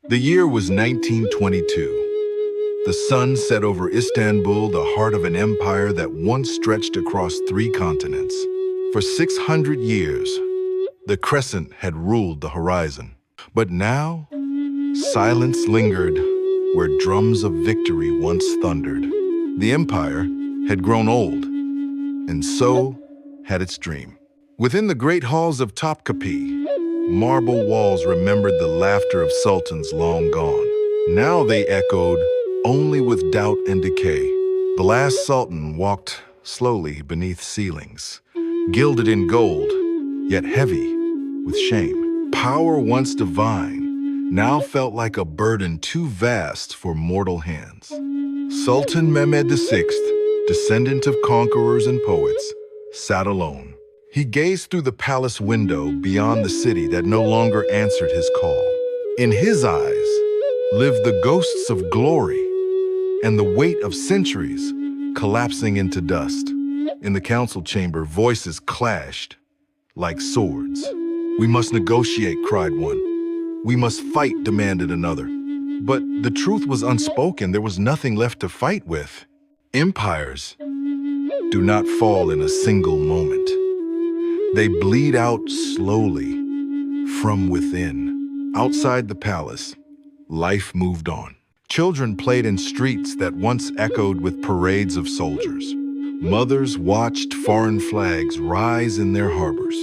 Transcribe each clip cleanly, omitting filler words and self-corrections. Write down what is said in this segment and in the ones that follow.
The year was 1922. The sun set over Istanbul, the heart of an empire that once stretched across 3 continents. For 600 years, the crescent had ruled the horizon. But now, silence lingered where drums of victory once thundered. The empire had grown old, and so had its dream. Within the great halls of Topkapi, marble walls remembered the laughter of sultans long gone. Now they echoed only with doubt and decay. The last sultan walked slowly beneath ceilings, gilded in gold, yet heavy with shame. Power once divine now felt like a burden too vast for mortal hands. Sultan Mehmed VI, descendant of conquerors and poets, sat alone. He gazed through the palace window beyond the city that no longer answered his call. In his eyes lived the ghosts of glory and the weight of centuries collapsing into dust. In the council chamber, voices clashed like swords. "We must negotiate," cried one. "We must fight," demanded another. But the truth was unspoken. There was nothing left to fight with. Empires do not fall in a single moment. They bleed out slowly from within. Outside the palace, life moved on. Children played in streets that once echoed with parades of soldiers. Mothers watched foreign flags rise in their harbors.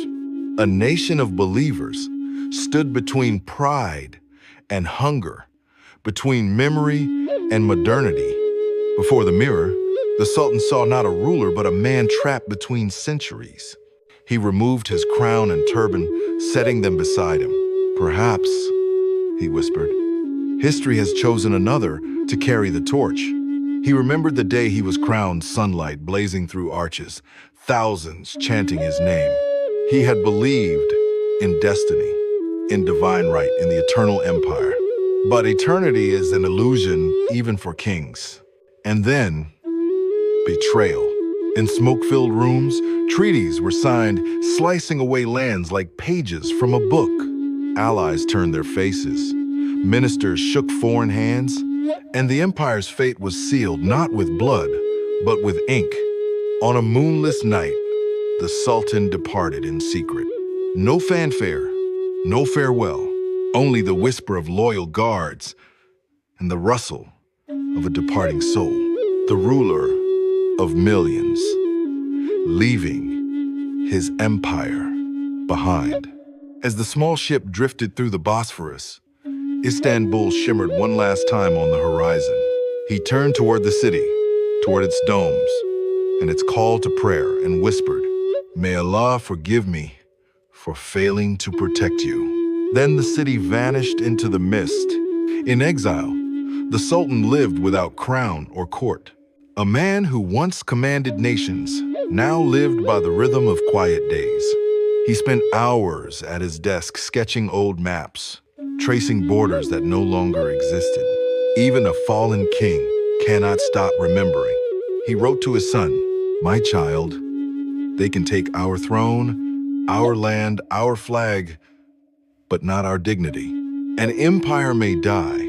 A nation of believers stood between pride and hunger, between memory and modernity. Before the mirror, the Sultan saw not a ruler, but a man trapped between centuries. He removed his crown and turban, setting them beside him. "Perhaps," he whispered, "history has chosen another to carry the torch." He remembered the day he was crowned, sunlight blazing through arches, thousands chanting his name. He had believed in destiny, in divine right, in the eternal empire. But eternity is an illusion even for kings. And then, betrayal. In smoke-filled rooms, treaties were signed, slicing away lands like pages from a book. Allies turned their faces. Ministers shook foreign hands, and the empire's fate was sealed not with blood, but with ink. On a moonless night, the Sultan departed in secret. No fanfare, no farewell, only the whisper of loyal guards and the rustle of a departing soul. The ruler of millions, leaving his empire behind. As the small ship drifted through the Bosphorus, Istanbul shimmered one last time on the horizon. He turned toward the city, toward its domes, and its call to prayer, and whispered, "May Allah forgive me for failing to protect you." Then the city vanished into the mist. In exile, the Sultan lived without crown or court. A man who once commanded nations now lived by the rhythm of quiet days. He spent hours at his desk sketching old maps, tracing borders that no longer existed. Even a fallen king cannot stop remembering. He wrote to his son, "My child, they can take our throne, our land, our flag, but not our dignity. An empire may die,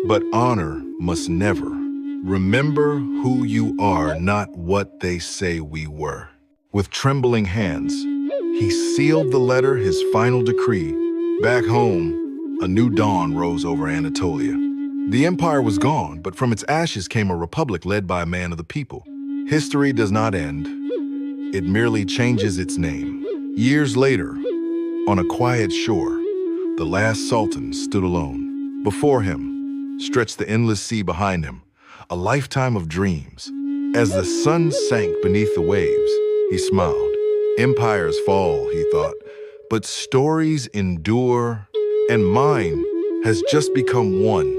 but honor must never. Remember who you are, not what they say we were." With trembling hands, he sealed the letter, his final decree. Back home, a new dawn rose over Anatolia. The empire was gone, but from its ashes came a republic led by a man of the people. History does not end. It merely changes its name. Years later, on a quiet shore, the last sultan stood alone. Before him stretched the endless sea behind him, a lifetime of dreams. As the sun sank beneath the waves, he smiled. Empires fall, he thought, but stories endure, and mine has just become one.